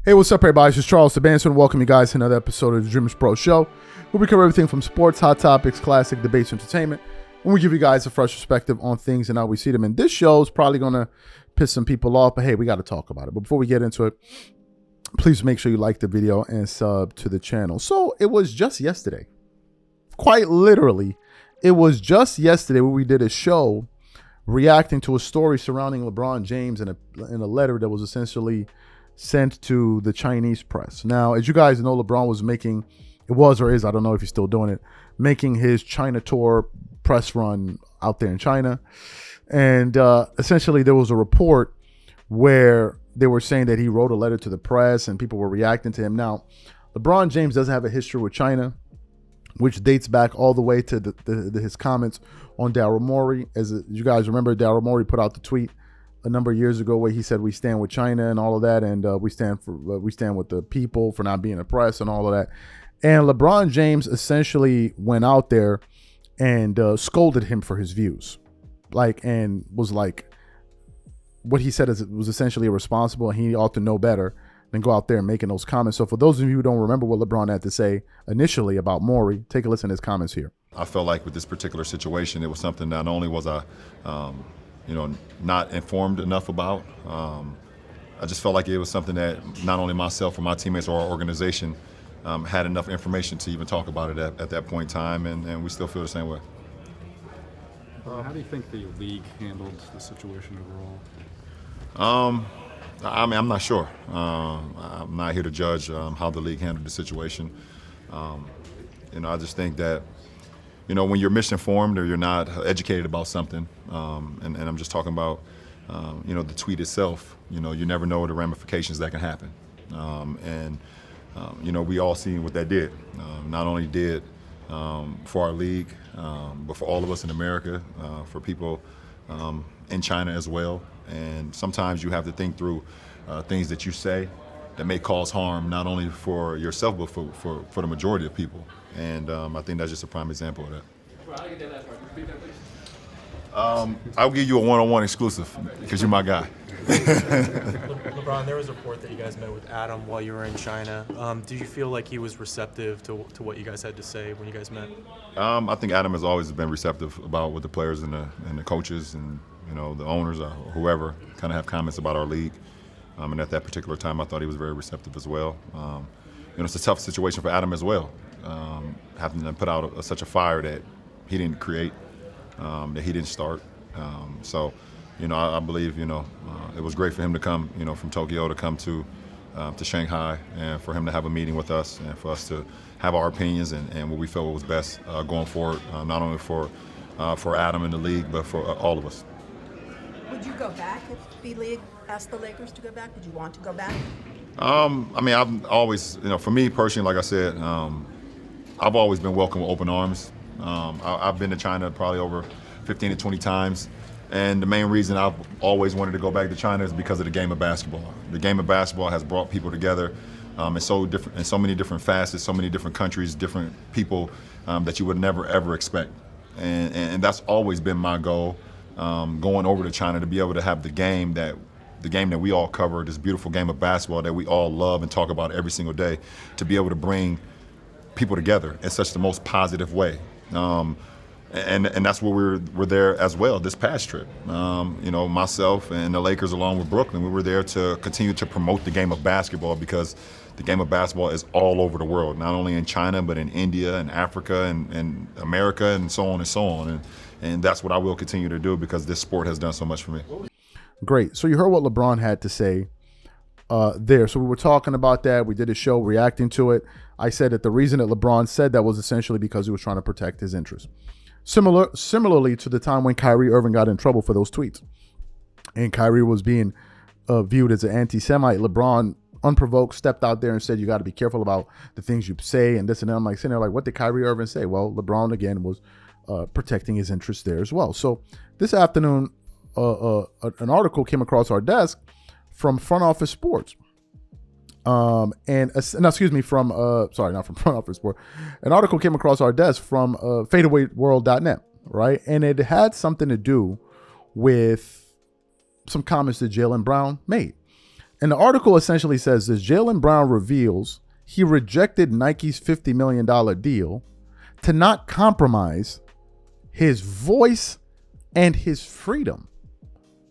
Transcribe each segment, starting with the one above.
Hey, what's up, everybody? This is Charles Sebastian. Welcome you guys to another episode of the DREAMERSPRO show, where we cover everything from sports, hot topics, classic debates, entertainment, and we give you guys a fresh perspective on things and how we see them. And this show is probably going to piss some people off, but hey, we got to talk about it. But before we get into it, please make sure you like the video and sub to the channel. So it was just yesterday, quite literally, it was just yesterday where we did a show reacting to a story surrounding LeBron James in a letter that was essentially sent to the Chinese press. Now, as you guys know, LeBron was making, it was or is, I don't know if he's still doing it, making his China tour press run out there in China. And essentially there was a report where they were saying that he wrote a letter to the press and people were reacting to him. Now, LeBron James does have a history with China, which dates back all the way to his comments on Daryl Morey. As you guys remember, Daryl Morey put out the tweet a number of years ago where he said we stand with China and all of that, and we stand with the people for not being oppressed and all of that. And LeBron James essentially went out there and scolded him for his views, and was like, what he said was essentially irresponsible, and he ought to know better than go out there and making those comments. So for those of you who don't remember what LeBron had to say initially about Morey, take a listen to his comments here. I felt like with this particular situation, it was something not only was I not informed enough about. I just felt like it was something that not only myself or my teammates or our organization had enough information to even talk about it at that point in time, and we still feel the same way. How do you think the league handled the situation overall? I mean, I'm not sure. I'm not here to judge how the league handled the situation. I just think that, when you're misinformed or you're not educated about something, and I'm just talking about, the tweet itself, you never know the ramifications that can happen. We all seen what that did. Not only did for our league, but for all of us in America, for people in China as well. And sometimes you have to think through things that you say that may cause harm, not only for yourself, but for the majority of people. And I think that's just a prime example of that. I'll give you a one-on-one exclusive because you're my guy. LeBron, there was a report that you guys met with Adam while you were in China. Did you feel like he was receptive to what you guys had to say when you guys met? I think Adam has always been receptive about what the players and the coaches and the owners or whoever kind of have comments about our league. And at that particular time, I thought he was very receptive as well. It's a tough situation for Adam as well, having to put out such a fire that he didn't create, that he didn't start. I believe it was great for him to come, from Tokyo to come to Shanghai, and for him to have a meeting with us and for us to have our opinions and what we felt was best going forward, not only for Adam and the league, but for all of us. Would you go back if the league asked the Lakers to go back? Would you want to go back? I've always, for me personally, like I said, I've always been welcome with open arms. I've been to China probably over 15 to 20 times. And the main reason I've always wanted to go back to China is because of the game of basketball. The game of basketball has brought people together in so many different facets, so many different countries, different people that you would never, ever expect. And that's always been my goal, going over to China, to be able to have the game that we all cover, this beautiful game of basketball that we all love and talk about every single day, to be able to bring people together in such the most positive way. And that's what we're there as well this past trip. Myself and the Lakers along with Brooklyn, we were there to continue to promote the game of basketball, because the game of basketball is all over the world, not only in China, but in India and Africa and America and so on and so on. And that's what I will continue to do, because this sport has done so much for me. Great. So you heard what LeBron had to say there. So we were talking about that. We did a show reacting to it. I said that the reason that LeBron said that was essentially because he was trying to protect his interests. Similarly to the time when Kyrie Irving got in trouble for those tweets, and Kyrie was being viewed as an anti-Semite, LeBron, unprovoked, stepped out there and said, you got to be careful about the things you say and this and that. I'm sitting there what did Kyrie Irving say? Well, LeBron, again, was protecting his interests there as well. So this afternoon, an article came across our desk from Front Office Sports. From Front Office Sports. An article came across our desk from fadeawayworld.net, right? And it had something to do with some comments that Jaylen Brown made. And the article essentially says this: Jaylen Brown reveals he rejected Nike's $50 million deal to not compromise his voice and his freedom.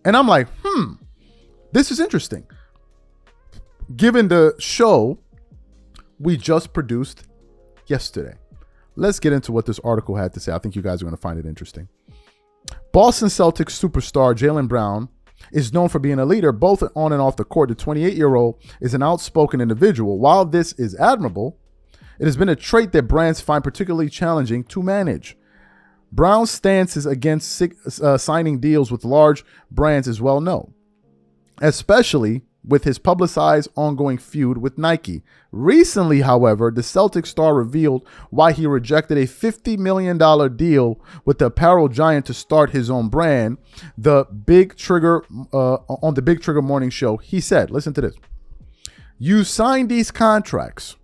And I'm like, this is interesting. Given the show we just produced yesterday. Let's get into what this article had to say. I think you guys are going to find it interesting. Boston Celtics superstar Jaylen Brown is known for being a leader both on and off the court. The 28-year-old is an outspoken individual. While this is admirable, it has been a trait that brands find particularly challenging to manage. Brown's stances against signing deals with large brands is well known, especially with his publicized ongoing feud with Nike. Recently, however, the Celtics star revealed why he rejected a $50 million deal with the apparel giant to start his own brand. On the Big Trigger Morning Show, he said, listen to this: "You sign these contracts.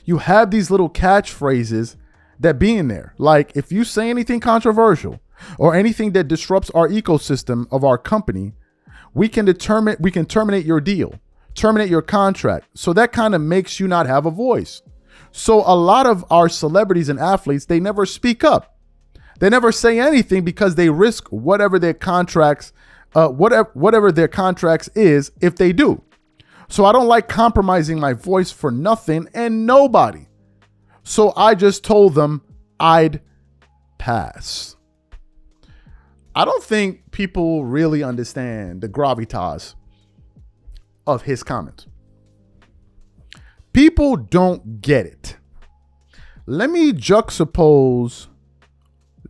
You have these little catchphrases that be in there. Like, if you say anything controversial or anything that disrupts our ecosystem of our company, we can terminate your deal, terminate your contract." So that kind of makes you not have a voice. So a lot of our celebrities and athletes, they never speak up. They never say anything because they risk whatever their contracts, whatever their contracts is if they do. So I don't like compromising my voice for nothing and nobody. So I just told them I'd pass. I don't think people really understand the gravitas of his comments. People don't get it. Let me juxtapose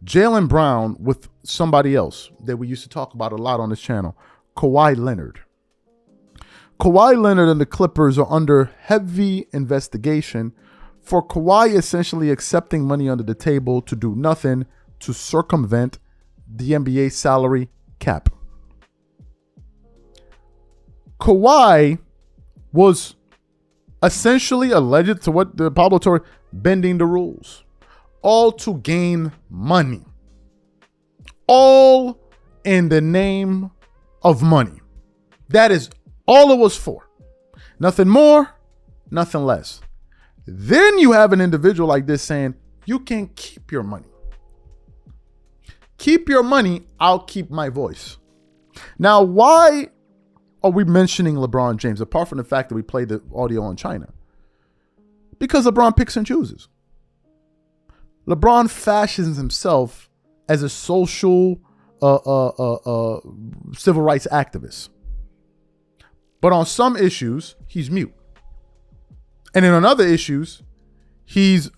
Jaylen Brown with somebody else that we used to talk about a lot on this channel, Kawhi Leonard. Kawhi Leonard and the Clippers are under heavy investigation for Kawhi essentially accepting money under the table to do nothing to circumvent the NBA salary cap. Kawhi was essentially alleged to what the Pablo Torre bending the rules, all to gain money, all in the name of money. That is all it was for. Nothing more, nothing less. Then you have an individual like this saying, you can keep your money. Keep your money, I'll keep my voice. Now, why are we mentioning LeBron James, apart from the fact that we played the audio on China? Because LeBron picks and chooses. LeBron fashions himself as a social civil rights activist. But on some issues, he's mute. And then on other issues, he's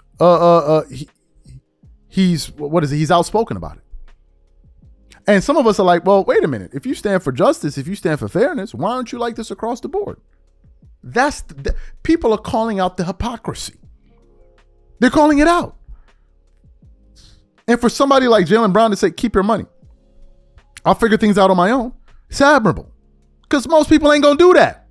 he's outspoken about it. And some of us are like, well, wait a minute. If you stand for justice, if you stand for fairness, why aren't you like this across the board? People are calling out the hypocrisy. They're calling it out. And for somebody like Jaylen Brown to say, keep your money, I'll figure things out on my own, it's admirable. Because most people ain't going to do that.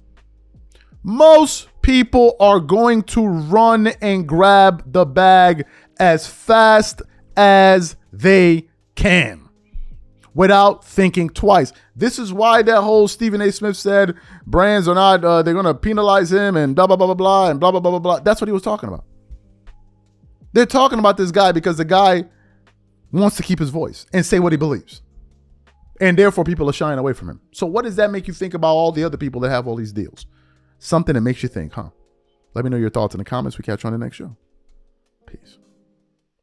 Most people are going to run and grab the bag as fast as they can without thinking twice. This is why that whole Stephen A. Smith said brands are not, they're going to penalize him and blah, blah, blah, blah, blah, and blah, blah, blah, blah, blah. That's what he was talking about. They're talking about this guy because the guy wants to keep his voice and say what he believes. And therefore, people are shying away from him. So what does that make you think about all the other people that have all these deals? Something that makes you think, huh? Let me know your thoughts in the comments. We catch you on the next show. Peace.